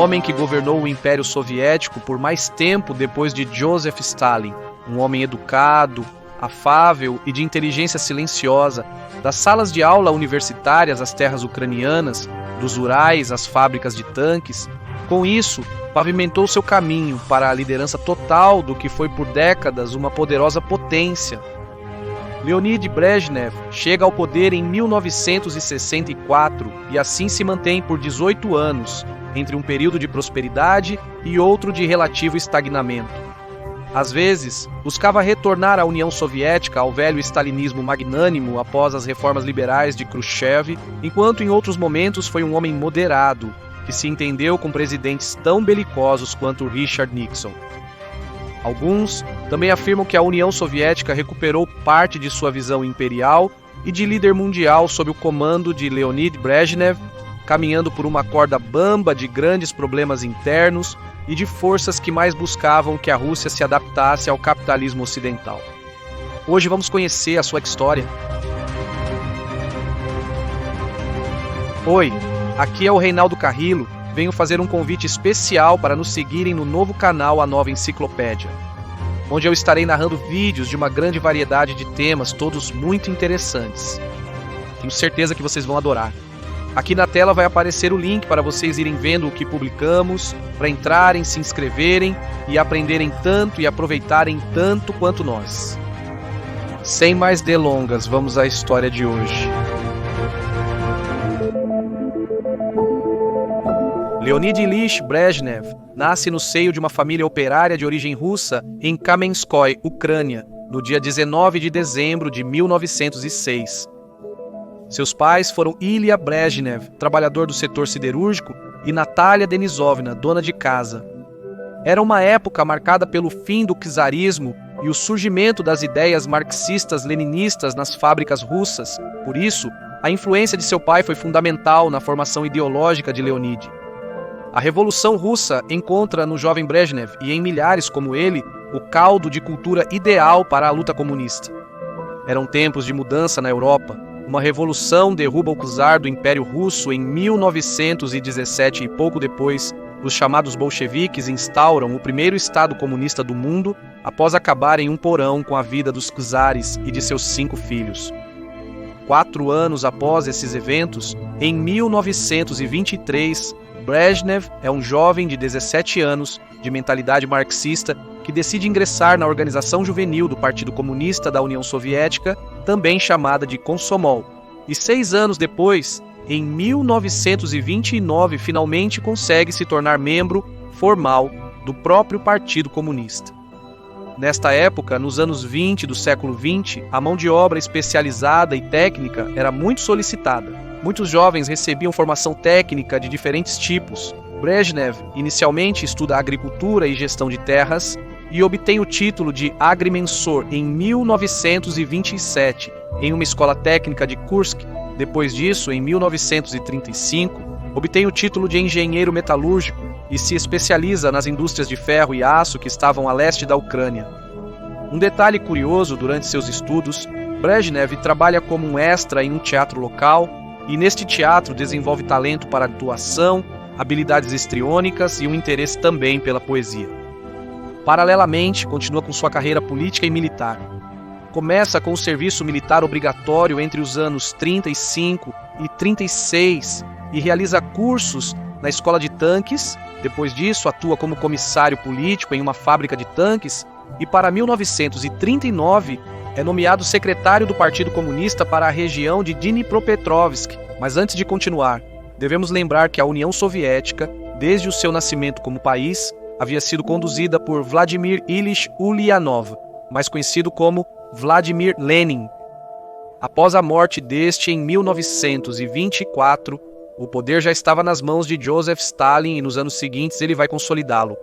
homem que governou o Império Soviético por mais tempo depois de Joseph Stalin, um homem educado, afável e de inteligência silenciosa, das salas de aula universitárias às terras ucranianas, dos Urais às fábricas de tanques. Com isso, pavimentou seu caminho para a liderança total do que foi por décadas uma poderosa potência. Leonid Brezhnev chega ao poder em 1964 e assim se mantém por 18 anos, entre um período de prosperidade e outro de relativo estagnamento. Às vezes, buscava retornar à União Soviética ao velho stalinismo magnânimo após as reformas liberais de Khrushchev, enquanto em outros momentos foi um homem moderado, que se entendeu com presidentes tão belicosos quanto Richard Nixon. Alguns também afirmam que a União Soviética recuperou parte de sua visão imperial e de líder mundial sob o comando de Leonid Brezhnev, caminhando por uma corda bamba de grandes problemas internos e de forças que mais buscavam que a Rússia se adaptasse ao capitalismo ocidental. Hoje vamos conhecer a sua história. Oi, aqui é o Reinaldo Carrillo. Venho fazer um convite especial para nos seguirem no novo canal A Nova Enciclopédia, onde eu estarei narrando vídeos de uma grande variedade de temas, todos muito interessantes. Tenho certeza que vocês vão adorar. Aqui na tela vai aparecer o link para vocês irem vendo o que publicamos, para entrarem, se inscreverem e aprenderem tanto e aproveitarem tanto quanto nós. Sem mais delongas, vamos à história de hoje. Leonid Ilyich Brezhnev nasce no seio de uma família operária de origem russa em Kamenskoye, Ucrânia, no dia 19 de dezembro de 1906. Seus pais foram Ilya Brezhnev, trabalhador do setor siderúrgico, e Natalia Denisovna, dona de casa. Era uma época marcada pelo fim do czarismo e o surgimento das ideias marxistas-leninistas nas fábricas russas. Por isso, a influência de seu pai foi fundamental na formação ideológica de Leonid. A Revolução Russa encontra no jovem Brezhnev e em milhares como ele o caldo de cultura ideal para a luta comunista. Eram tempos de mudança na Europa. Uma revolução derruba o czar do Império Russo em 1917 e pouco depois, os chamados bolcheviques instauram o primeiro Estado comunista do mundo após acabar em um porão com a vida dos czares e de seus 5 filhos. 4 anos após esses eventos, em 1923, Brezhnev é um jovem de 17 anos, de mentalidade marxista, que decide ingressar na organização juvenil do Partido Comunista da União Soviética, também chamada de Komsomol. E 6 anos depois, em 1929, finalmente consegue se tornar membro formal do próprio Partido Comunista. Nesta época, nos anos 20 do século XX, a mão de obra especializada e técnica era muito solicitada. Muitos jovens recebiam formação técnica de diferentes tipos. Brezhnev inicialmente estuda agricultura e gestão de terras e obtém o título de agrimensor em 1927, em uma escola técnica de Kursk. Depois disso, em 1935, obtém o título de engenheiro metalúrgico e se especializa nas indústrias de ferro e aço que estavam a leste da Ucrânia. Um detalhe curioso durante seus estudos, Brezhnev trabalha como um extra em um teatro local e neste teatro desenvolve talento para atuação, habilidades histriônicas e um interesse também pela poesia. Paralelamente, continua com sua carreira política e militar. Começa com o serviço militar obrigatório entre os anos 35 e 36 e realiza cursos na escola de tanques. Depois disso, atua como comissário político em uma fábrica de tanques e, para 1939, é nomeado secretário do Partido Comunista para a região de Dnipropetrovsk. Mas antes de continuar, devemos lembrar que a União Soviética, desde o seu nascimento como país, havia sido conduzida por Vladimir Ilyich Ulyanov, mais conhecido como Vladimir Lenin. Após a morte deste em 1924, o poder já estava nas mãos de Joseph Stalin e nos anos seguintes ele vai consolidá-lo.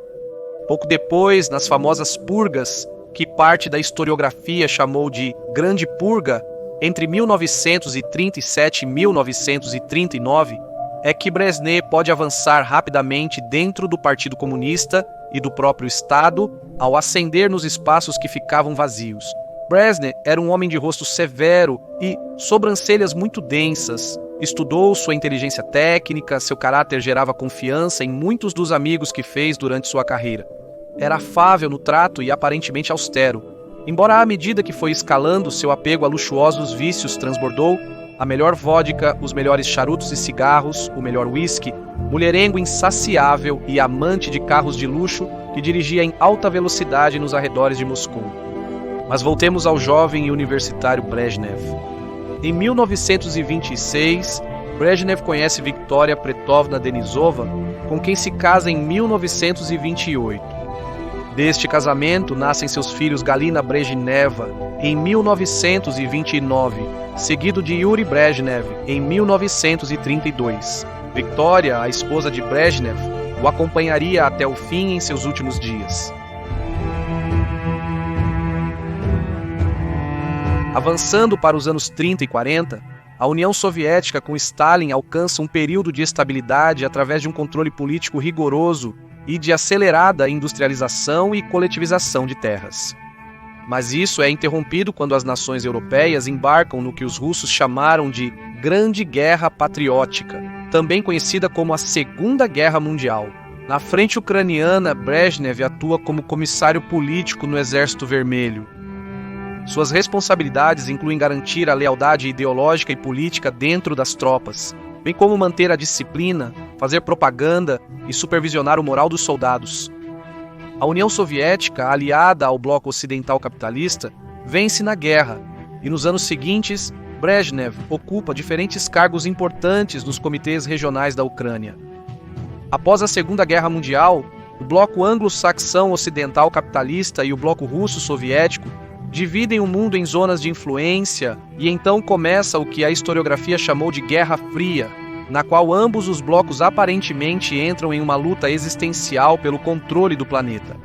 Pouco depois, nas famosas purgas, que parte da historiografia chamou de Grande Purga, entre 1937 e 1939, é que Brezhnev pode avançar rapidamente dentro do Partido Comunista e do próprio Estado ao ascender nos espaços que ficavam vazios. Brezhnev era um homem de rosto severo e sobrancelhas muito densas, Estudou sua inteligência técnica, seu caráter gerava confiança em muitos dos amigos que fez durante sua carreira. Era afável no trato e aparentemente austero. Embora à medida que foi escalando, seu apego a luxuosos vícios transbordou, a melhor vodka, os melhores charutos e cigarros, o melhor whisky, mulherengo insaciável e amante de carros de luxo que dirigia em alta velocidade nos arredores de Moscou. Mas voltemos ao jovem e universitário Brezhnev. Em 1926, Brezhnev conhece Victoria Pretovna Denisova, com quem se casa em 1928. Deste casamento nascem seus filhos Galina Brezhneva em 1929, seguido de Yuri Brezhnev em 1932. Victoria, a esposa de Brezhnev, o acompanharia até o fim em seus últimos dias. Avançando para os anos 30 e 40, a União Soviética com Stalin alcança um período de estabilidade através de um controle político rigoroso e de acelerada industrialização e coletivização de terras. Mas isso é interrompido quando as nações europeias embarcam no que os russos chamaram de Grande Guerra Patriótica, também conhecida como a Segunda Guerra Mundial. Na frente ucraniana, Brezhnev atua como comissário político no Exército Vermelho. Suas responsabilidades incluem garantir a lealdade ideológica e política dentro das tropas, bem como manter a disciplina, fazer propaganda e supervisionar o moral dos soldados. A União Soviética, aliada ao bloco ocidental capitalista, vence na guerra, e nos anos seguintes, Brezhnev ocupa diferentes cargos importantes nos comitês regionais da Ucrânia. Após a Segunda Guerra Mundial, o bloco anglo-saxão ocidental capitalista e o bloco russo-soviético dividem o mundo em zonas de influência e então começa o que a historiografia chamou de Guerra Fria, na qual ambos os blocos aparentemente entram em uma luta existencial pelo controle do planeta.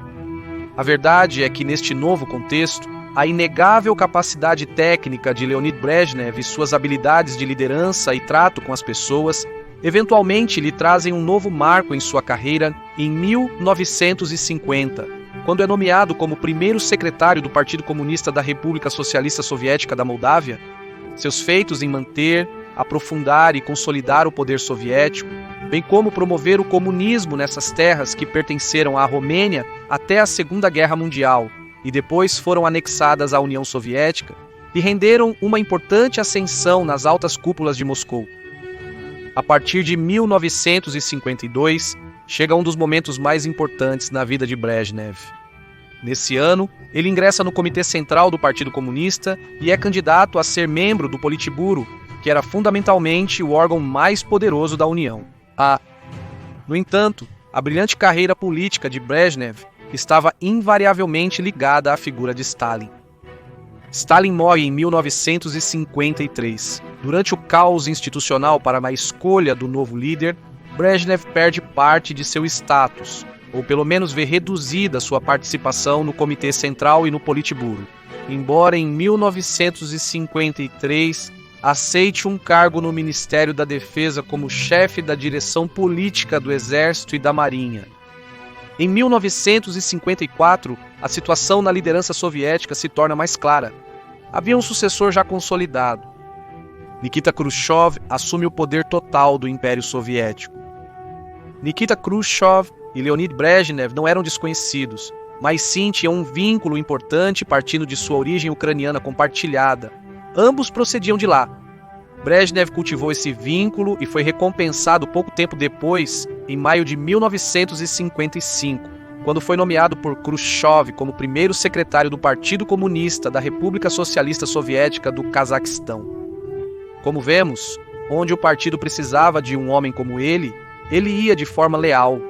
A verdade é que neste novo contexto, a inegável capacidade técnica de Leonid Brezhnev e suas habilidades de liderança e trato com as pessoas eventualmente lhe trazem um novo marco em sua carreira em 1950, quando é nomeado como primeiro secretário do Partido Comunista da República Socialista Soviética da Moldávia. Seus feitos em manter, aprofundar e consolidar o poder soviético, bem como promover o comunismo nessas terras que pertenceram à Romênia até a Segunda Guerra Mundial e depois foram anexadas à União Soviética, lhe renderam uma importante ascensão nas altas cúpulas de Moscou. A partir de 1952, chega um dos momentos mais importantes na vida de Brezhnev. Nesse ano, ele ingressa no Comitê Central do Partido Comunista e é candidato a ser membro do Politburo, que era fundamentalmente o órgão mais poderoso da União. No entanto, a brilhante carreira política de Brezhnev estava invariavelmente ligada à figura de Stalin. Stalin morre em 1953. Durante o caos institucional para a escolha do novo líder, Brezhnev perde parte de seu status, ou pelo menos vê reduzida sua participação no Comitê Central e no Politburo, embora em 1953 aceite um cargo no Ministério da Defesa como chefe da direção política do Exército e da Marinha. Em 1954, a situação na liderança soviética se torna mais clara. Havia um sucessor já consolidado. Nikita Khrushchev assume o poder total do Império Soviético. Nikita Khrushchev e Leonid Brezhnev não eram desconhecidos, mas sim tinham um vínculo importante partindo de sua origem ucraniana compartilhada. Ambos procediam de lá. Brezhnev cultivou esse vínculo e foi recompensado pouco tempo depois, em maio de 1955, quando foi nomeado por Khrushchev como primeiro secretário do Partido Comunista da República Socialista Soviética do Cazaquistão. Como vemos, onde o partido precisava de um homem como ele ia de forma leal.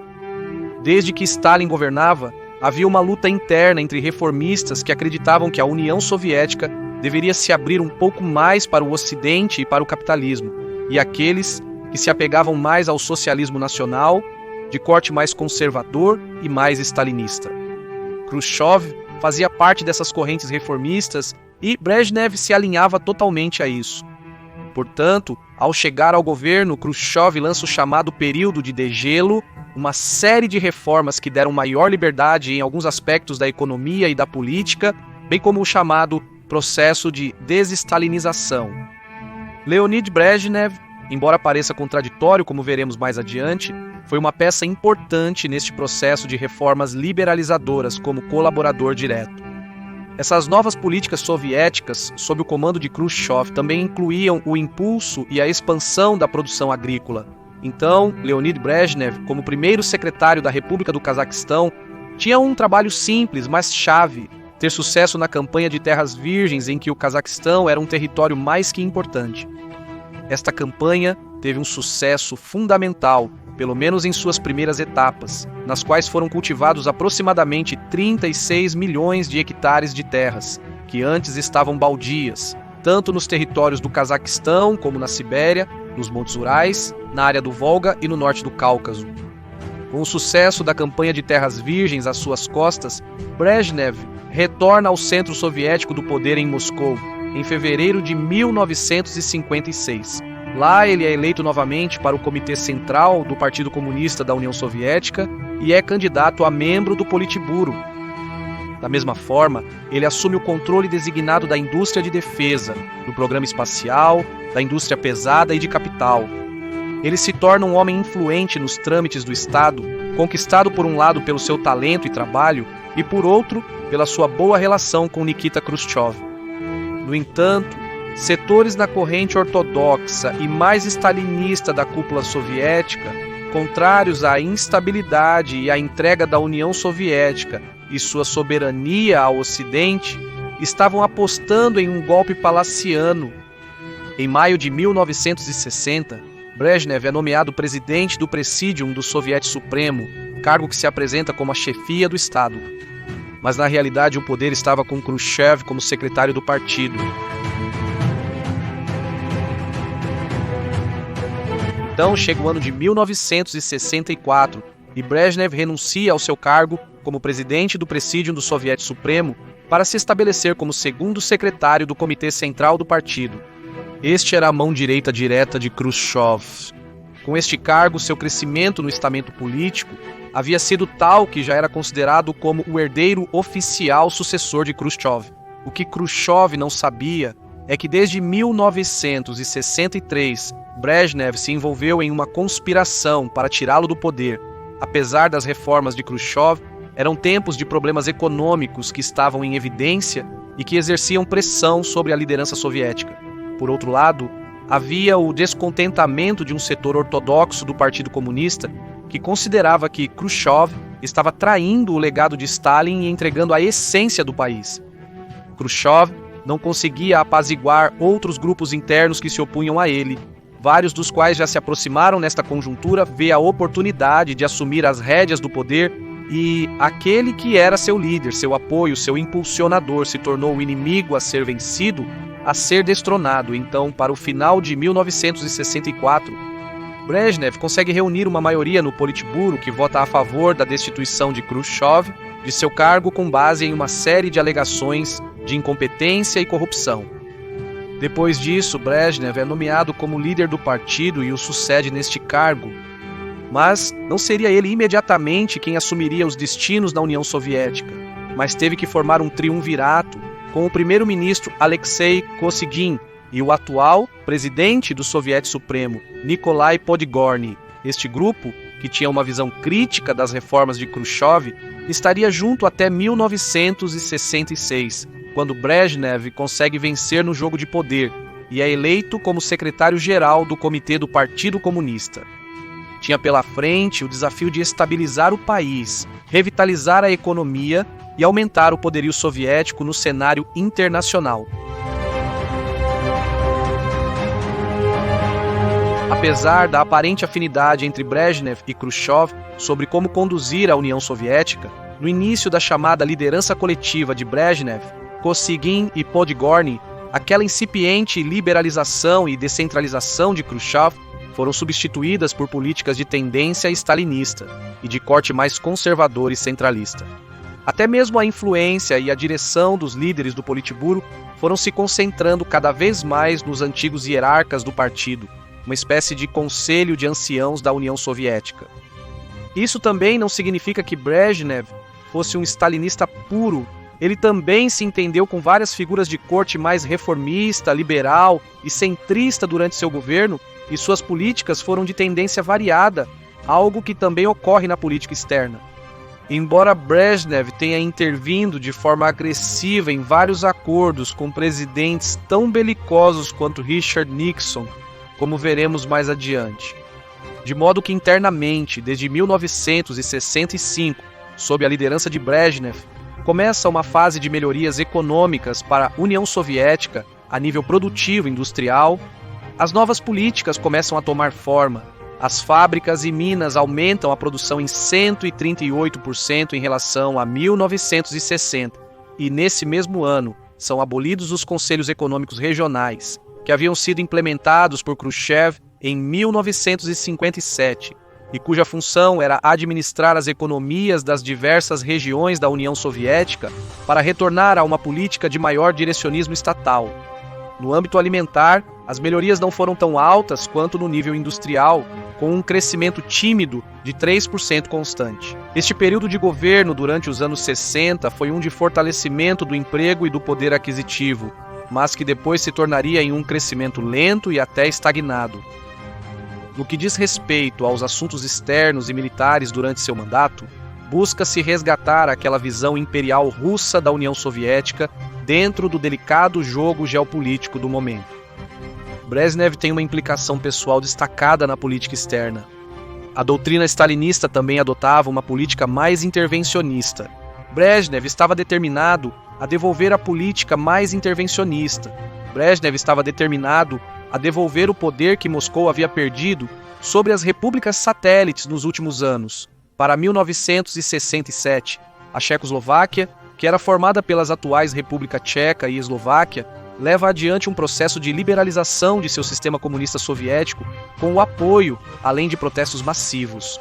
Desde que Stalin governava, havia uma luta interna entre reformistas que acreditavam que a União Soviética deveria se abrir um pouco mais para o Ocidente e para o capitalismo, e aqueles que se apegavam mais ao socialismo nacional, de corte mais conservador e mais stalinista. Khrushchev fazia parte dessas correntes reformistas e Brezhnev se alinhava totalmente a isso. Portanto, ao chegar ao governo, Khrushchev lança o chamado período de degelo, uma série de reformas que deram maior liberdade em alguns aspectos da economia e da política, bem como o chamado processo de desestalinização. Leonid Brezhnev embora pareça contraditório, como veremos mais adiante, foi uma peça importante neste processo de reformas liberalizadoras como colaborador direto. Essas novas políticas soviéticas, sob o comando de Khrushchev, também incluíam o impulso e a expansão da produção agrícola. Então, Leonid Brezhnev, como primeiro secretário da República do Cazaquistão, tinha um trabalho simples, mas chave: ter sucesso na campanha de terras virgens, em que o Cazaquistão era um território mais que importante. Esta campanha teve um sucesso fundamental, pelo menos em suas primeiras etapas, nas quais foram cultivados aproximadamente 36 milhões de hectares de terras, que antes estavam baldias, tanto nos territórios do Cazaquistão como na Sibéria, nos Montes Urais, na área do Volga e no norte do Cáucaso. Com o sucesso da campanha de terras virgens às suas costas, Brezhnev retorna ao centro soviético do poder em Moscou, em fevereiro de 1956. Lá ele é eleito novamente para o Comitê Central do Partido Comunista da União Soviética e é candidato a membro do Politburo. Da mesma forma, ele assume o controle designado da indústria de defesa, do programa espacial, da indústria pesada e de capital. Ele se torna um homem influente nos trâmites do Estado, conquistado por um lado pelo seu talento e trabalho e por outro pela sua boa relação com Nikita Khrushchev. No entanto, setores na corrente ortodoxa e mais stalinista da cúpula soviética, contrários à instabilidade e à entrega da União Soviética e sua soberania ao Ocidente, estavam apostando em um golpe palaciano. Em maio de 1960, Brezhnev é nomeado presidente do Presidium do Soviete Supremo, cargo que se apresenta como a chefia do Estado. Mas na realidade o poder estava com Khrushchev como secretário do partido. Então chega o ano de 1964 e Brezhnev renuncia ao seu cargo como presidente do Presidium do Soviete Supremo para se estabelecer como segundo secretário do Comitê Central do partido. Este era a mão direita direta de Khrushchev. Com este cargo, seu crescimento no estamento político havia sido tal que já era considerado como o herdeiro oficial sucessor de Khrushchev. O que Khrushchev não sabia é que desde 1963, Brezhnev se envolveu em uma conspiração para tirá-lo do poder. Apesar das reformas de Khrushchev, eram tempos de problemas econômicos que estavam em evidência e que exerciam pressão sobre a liderança soviética. Por outro lado, havia o descontentamento de um setor ortodoxo do Partido Comunista que considerava que Khrushchev estava traindo o legado de Stalin e entregando a essência do país. Khrushchev não conseguia apaziguar outros grupos internos que se opunham a ele, vários dos quais já se aproximaram nesta conjuntura, vê a oportunidade de assumir as rédeas do poder e aquele que era seu líder, seu apoio, seu impulsionador se tornou o inimigo a ser vencido, a ser destronado. Então, para o final de 1964, Brezhnev consegue reunir uma maioria no Politburo que vota a favor da destituição de Khrushchev de seu cargo com base em uma série de alegações de incompetência e corrupção. Depois disso, Brezhnev é nomeado como líder do partido e o sucede neste cargo. Mas não seria ele imediatamente quem assumiria os destinos da União Soviética, mas teve que formar um triunvirato com o primeiro-ministro Alexei Kosygin e o atual presidente do Soviete Supremo, Nikolai Podgorny. Este grupo, que tinha uma visão crítica das reformas de Khrushchev, estaria junto até 1966, quando Brezhnev consegue vencer no jogo de poder e é eleito como secretário-geral do Comitê do Partido Comunista. Tinha pela frente o desafio de estabilizar o país, revitalizar a economia e aumentar o poderio soviético no cenário internacional. Apesar da aparente afinidade entre Brezhnev e Khrushchev sobre como conduzir a União Soviética, no início da chamada liderança coletiva de Brezhnev, Kosygin e Podgorny, aquela incipiente liberalização e descentralização de Khrushchev foram substituídas por políticas de tendência stalinista e de corte mais conservador e centralista. Até mesmo a influência e a direção dos líderes do Politburo foram se concentrando cada vez mais nos antigos hierarcas do partido, uma espécie de conselho de anciãos da União Soviética. Isso também não significa que Brezhnev fosse um stalinista puro. Ele também se entendeu com várias figuras de corte mais reformista, liberal e centrista durante seu governo e suas políticas foram de tendência variada, algo que também ocorre na política externa. Embora Brezhnev tenha intervindo de forma agressiva em vários acordos com presidentes tão belicosos quanto Richard Nixon, como veremos mais adiante. De modo que internamente, desde 1965, sob a liderança de Brezhnev, começa uma fase de melhorias econômicas para a União Soviética a nível produtivo e industrial. As novas políticas começam a tomar forma. As fábricas e minas aumentam a produção em 138% em relação a 1960, e nesse mesmo ano são abolidos os conselhos econômicos regionais, que haviam sido implementados por Khrushchev em 1957, e cuja função era administrar as economias das diversas regiões da União Soviética para retornar a uma política de maior direcionismo estatal. No âmbito alimentar, as melhorias não foram tão altas quanto no nível industrial, com um crescimento tímido de 3% constante. Este período de governo durante os anos 60 foi um de fortalecimento do emprego e do poder aquisitivo, mas que depois se tornaria em um crescimento lento e até estagnado. No que diz respeito aos assuntos externos e militares durante seu mandato, busca-se resgatar aquela visão imperial russa da União Soviética dentro do delicado jogo geopolítico do momento. Brezhnev tem uma implicação pessoal destacada na política externa. A doutrina stalinista também adotava uma política mais intervencionista. Brezhnev estava determinado a devolver a política mais intervencionista. Brezhnev estava determinado a devolver o poder que Moscou havia perdido sobre as repúblicas satélites nos últimos anos. Para 1967, a Tchecoslováquia, que era formada pelas atuais República Tcheca e Eslováquia, leva adiante um processo de liberalização de seu sistema comunista soviético com o apoio, além de protestos massivos.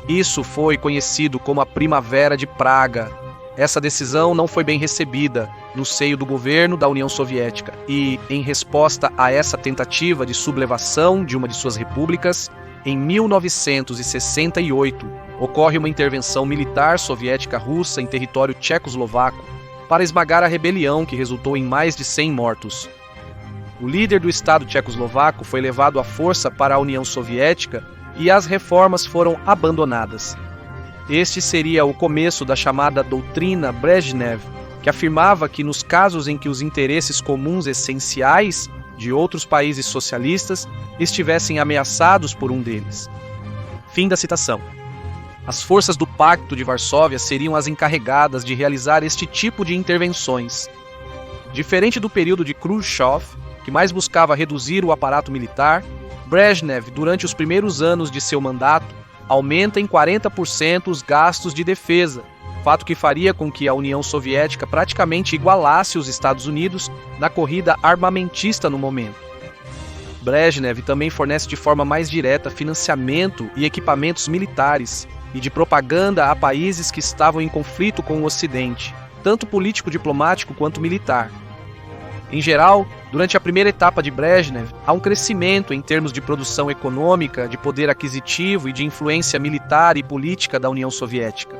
Isso foi conhecido como a Primavera de Praga. Essa decisão não foi bem recebida no seio do governo da União Soviética e, em resposta a essa tentativa de sublevação de uma de suas repúblicas, em 1968, ocorre uma intervenção militar soviética-russa em território tchecoslovaco para esmagar a rebelião que resultou em mais de 100 mortos. O líder do Estado tchecoslovaco foi levado à força para a União Soviética e as reformas foram abandonadas. Este seria o começo da chamada doutrina Brezhnev, que afirmava que nos casos em que os interesses comuns essenciais de outros países socialistas estivessem ameaçados por um deles. Fim da citação. As forças do Pacto de Varsóvia seriam as encarregadas de realizar este tipo de intervenções. Diferente do período de Khrushchev, que mais buscava reduzir o aparato militar, Brezhnev, durante os primeiros anos de seu mandato, aumenta em 40% os gastos de defesa, fato que faria com que a União Soviética praticamente igualasse os Estados Unidos na corrida armamentista no momento. Brezhnev também fornece de forma mais direta financiamento e equipamentos militares e de propaganda a países que estavam em conflito com o Ocidente, tanto político-diplomático quanto militar. Em geral, durante a primeira etapa de Brezhnev, há um crescimento em termos de produção econômica, de poder aquisitivo e de influência militar e política da União Soviética.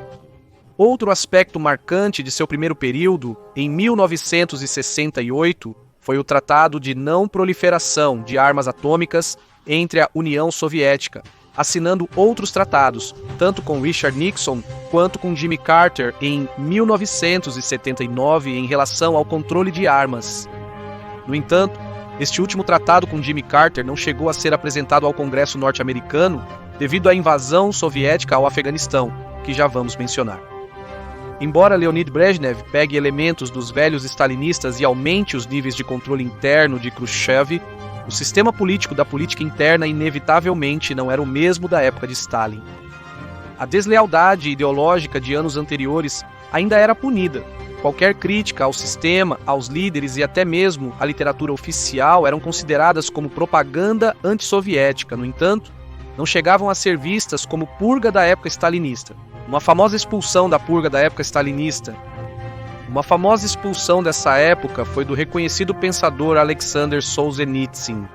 Outro aspecto marcante de seu primeiro período, em 1968, foi o Tratado de Não Proliferação de Armas Atômicas entre a União Soviética, assinando outros tratados, tanto com Richard Nixon quanto com Jimmy Carter em 1979 em relação ao controle de armas. No entanto, este último tratado com Jimmy Carter não chegou a ser apresentado ao Congresso norte-americano devido à invasão soviética ao Afeganistão, que já vamos mencionar. Embora Leonid Brezhnev pegue elementos dos velhos stalinistas e aumente os níveis de controle interno de Khrushchev, o sistema político da política interna inevitavelmente não era o mesmo da época de Stalin. A deslealdade ideológica de anos anteriores ainda era punida. Qualquer crítica ao sistema, aos líderes e até mesmo à literatura oficial eram consideradas como propaganda antissoviética. No entanto, não chegavam a ser vistas como purga da época stalinista. Uma famosa expulsão dessa época foi do reconhecido pensador Alexander Solzhenitsyn.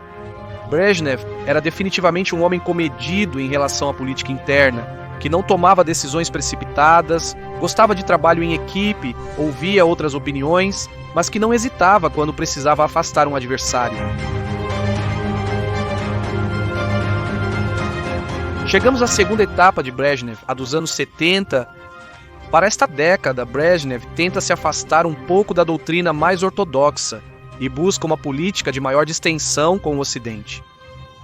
Brezhnev era definitivamente um homem comedido em relação à política interna, que não tomava decisões precipitadas, gostava de trabalho em equipe, ouvia outras opiniões, mas que não hesitava quando precisava afastar um adversário. Chegamos à segunda etapa de Brezhnev, a dos anos 70. Para esta década, Brezhnev tenta se afastar um pouco da doutrina mais ortodoxa e busca uma política de maior distensão com o Ocidente.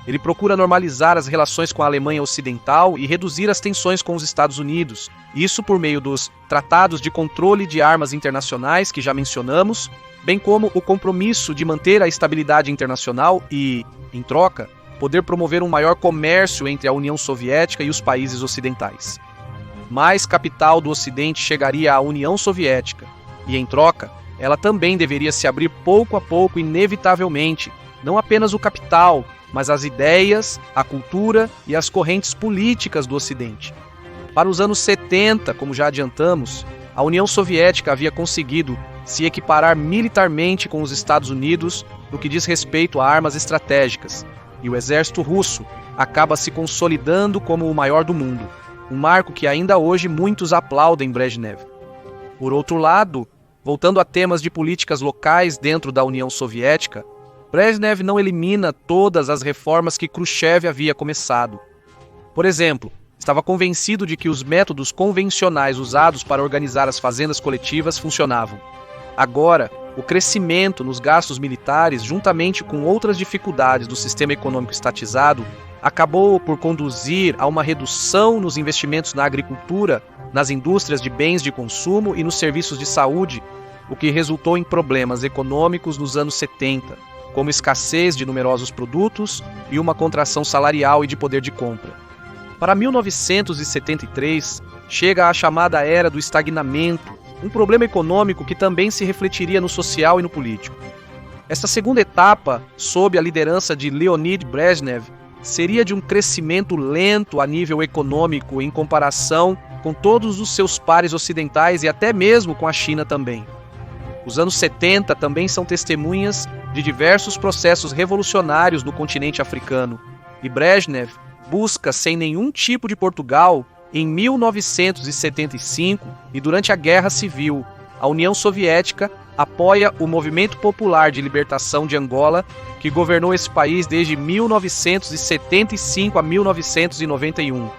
Ele procura normalizar as relações com a Alemanha Ocidental e reduzir as tensões com os Estados Unidos, isso por meio dos tratados de controle de armas internacionais que já mencionamos, bem como o compromisso de manter a estabilidade internacional e, em troca, poder promover um maior comércio entre a União Soviética e os países ocidentais. Mais capital do Ocidente chegaria à União Soviética, e, em troca, ela também deveria se abrir pouco a pouco, inevitavelmente, não apenas o capital, mas as ideias, a cultura e as correntes políticas do Ocidente. Para os anos 70, como já adiantamos, a União Soviética havia conseguido se equiparar militarmente com os Estados Unidos no que diz respeito a armas estratégicas, e o exército russo acaba se consolidando como o maior do mundo, um marco que ainda hoje muitos aplaudem Brezhnev. Por outro lado, voltando a temas de políticas locais dentro da União Soviética, Brezhnev não elimina todas as reformas que Khrushchev havia começado. Por exemplo, estava convencido de que os métodos convencionais usados para organizar as fazendas coletivas funcionavam. Agora, o crescimento nos gastos militares, juntamente com outras dificuldades do sistema econômico estatizado, acabou por conduzir a uma redução nos investimentos na agricultura, nas indústrias de bens de consumo e nos serviços de saúde, o que resultou em problemas econômicos nos anos 70, como escassez de numerosos produtos e uma contração salarial e de poder de compra. Para 1973, chega a chamada Era do Estagnamento, um problema econômico que também se refletiria no social e no político. Esta segunda etapa, sob a liderança de Leonid Brezhnev, seria de um crescimento lento a nível econômico em comparação com todos os seus pares ocidentais e até mesmo com a China também. Os anos 70 também são testemunhas de diversos processos revolucionários no continente africano, e Brezhnev busca, sem nenhum tipo de Portugal, em 1975 e durante a Guerra Civil, a União Soviética apoia o Movimento Popular de Libertação de Angola, que governou esse país desde 1975 a 1991.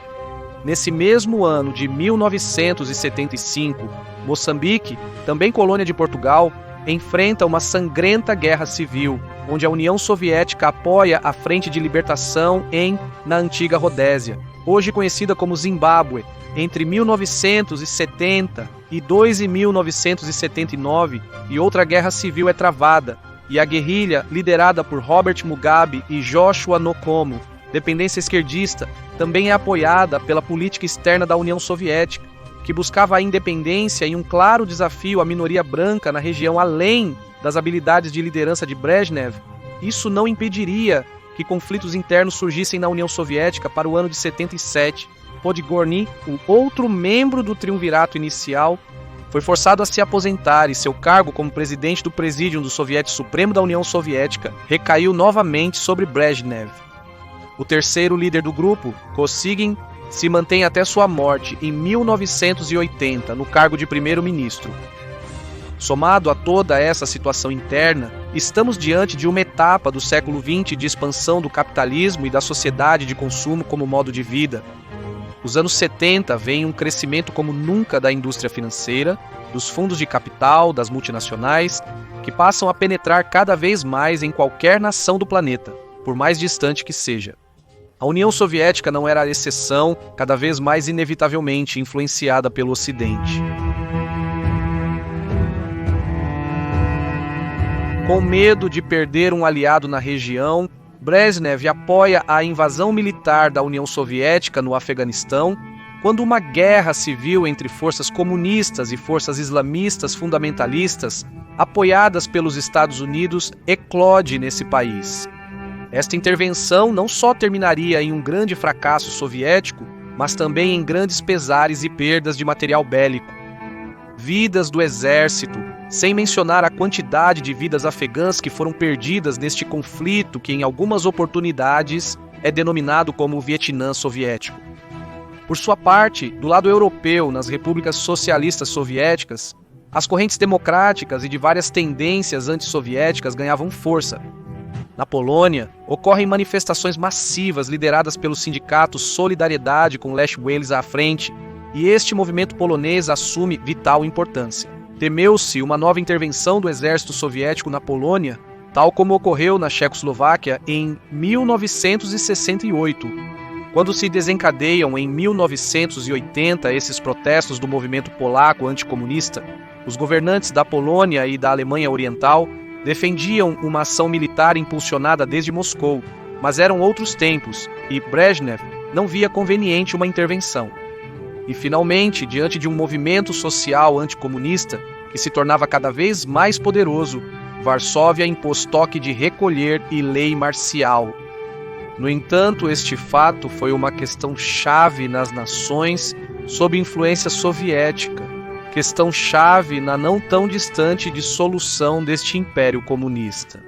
Nesse mesmo ano de 1975, Moçambique, também colônia de Portugal, enfrenta uma sangrenta guerra civil, onde a União Soviética apoia a Frente de Libertação na antiga Rodésia, hoje conhecida como Zimbábue, entre 1972 e 1979, e outra guerra civil é travada, e a guerrilha, liderada por Robert Mugabe e Joshua Nkomo, dependência esquerdista, também é apoiada pela política externa da União Soviética, que buscava a independência e um claro desafio à minoria branca na região além das habilidades de liderança de Brezhnev. Isso não impediria que conflitos internos surgissem na União Soviética para o ano de 77. Podgorny, o outro membro do triunvirato inicial, foi forçado a se aposentar e seu cargo como presidente do Presídium do Soviético Supremo da União Soviética recaiu novamente sobre Brezhnev. O terceiro líder do grupo, Kosygin, se mantém até sua morte em 1980 no cargo de primeiro-ministro. Somado a toda essa situação interna, estamos diante de uma etapa do século XX de expansão do capitalismo e da sociedade de consumo como modo de vida. Os anos 70 veem um crescimento como nunca da indústria financeira, dos fundos de capital, das multinacionais, que passam a penetrar cada vez mais em qualquer nação do planeta, por mais distante que seja. A União Soviética não era a exceção, cada vez mais inevitavelmente influenciada pelo Ocidente. Com medo de perder um aliado na região, Brezhnev apoia a invasão militar da União Soviética no Afeganistão, quando uma guerra civil entre forças comunistas e forças islamistas fundamentalistas, apoiadas pelos Estados Unidos, eclode nesse país. Esta intervenção não só terminaria em um grande fracasso soviético, mas também em grandes pesares e perdas de material bélico. Vidas do exército, sem mencionar a quantidade de vidas afegãs que foram perdidas neste conflito que em algumas oportunidades é denominado como o Vietnã soviético. Por sua parte, do lado europeu, nas repúblicas socialistas soviéticas, as correntes democráticas e de várias tendências antissoviéticas ganhavam força. Na Polônia, ocorrem manifestações massivas lideradas pelo sindicato Solidariedade com Lech Wałęsa à frente, e este movimento polonês assume vital importância. Temeu-se uma nova intervenção do exército soviético na Polônia, tal como ocorreu na Tchecoslováquia em 1968. Quando se desencadeiam em 1980 esses protestos do movimento polaco anticomunista, os governantes da Polônia e da Alemanha Oriental defendiam uma ação militar impulsionada desde Moscou, mas eram outros tempos e Brezhnev não via conveniente uma intervenção. E finalmente, diante de um movimento social anticomunista que se tornava cada vez mais poderoso, Varsóvia impôs toque de recolher e lei marcial. No entanto, este fato foi uma questão chave nas nações sob influência soviética, questão chave na não tão distante dissolução deste império comunista.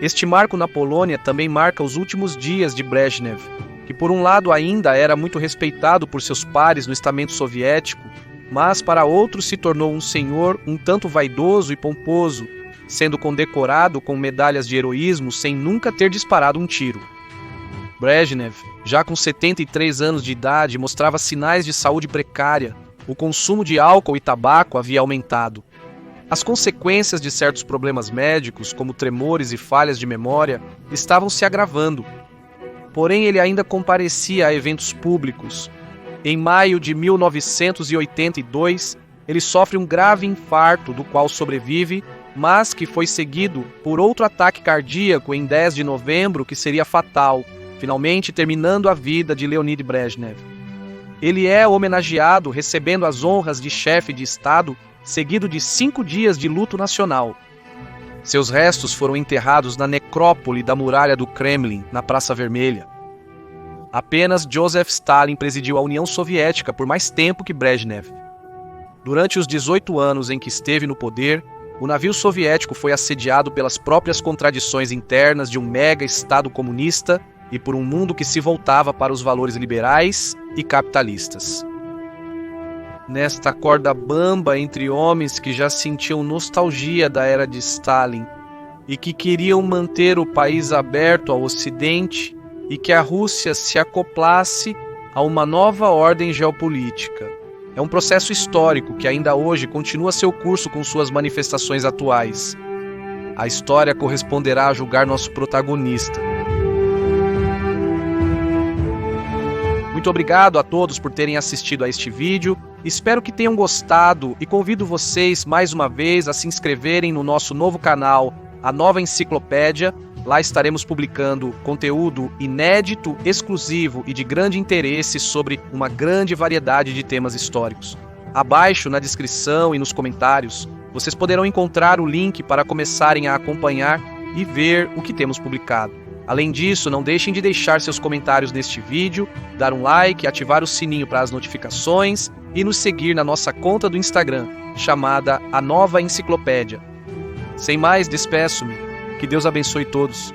Este marco na Polônia também marca os últimos dias de Brezhnev, que por um lado ainda era muito respeitado por seus pares no estamento soviético, mas para outros se tornou um senhor um tanto vaidoso e pomposo, sendo condecorado com medalhas de heroísmo sem nunca ter disparado um tiro. Brezhnev, já com 73 anos de idade, mostrava sinais de saúde precária. O consumo de álcool e tabaco havia aumentado. As consequências de certos problemas médicos, como tremores e falhas de memória, estavam se agravando. Porém, ele ainda comparecia a eventos públicos. Em maio de 1982, ele sofre um grave infarto, do qual sobrevive, mas que foi seguido por outro ataque cardíaco em 10 de novembro, que seria fatal, finalmente terminando a vida de Leonid Brezhnev. Ele é homenageado recebendo as honras de chefe de Estado, seguido de 5 dias de luto nacional. Seus restos foram enterrados na necrópole da muralha do Kremlin, na Praça Vermelha. Apenas Joseph Stalin presidiu a União Soviética por mais tempo que Brezhnev. Durante os 18 anos em que esteve no poder, o navio soviético foi assediado pelas próprias contradições internas de um mega-estado comunista e por um mundo que se voltava para os valores liberais e capitalistas. Nesta corda bamba entre homens que já sentiam nostalgia da era de Stalin e que queriam manter o país aberto ao Ocidente e que a Rússia se acoplasse a uma nova ordem geopolítica. É um processo histórico que ainda hoje continua seu curso com suas manifestações atuais. A história corresponderá a julgar nosso protagonista. Muito obrigado a todos por terem assistido a este vídeo. Espero que tenham gostado e convido vocês mais uma vez a se inscreverem no nosso novo canal, A Nova Enciclopédia. Lá estaremos publicando conteúdo inédito, exclusivo e de grande interesse sobre uma grande variedade de temas históricos. Abaixo, na descrição e nos comentários, vocês poderão encontrar o link para começarem a acompanhar e ver o que temos publicado. Além disso, não deixem de deixar seus comentários neste vídeo, dar um like, ativar o sininho para as notificações e nos seguir na nossa conta do Instagram, chamada A Nova Enciclopédia. Sem mais, despeço-me. Que Deus abençoe todos.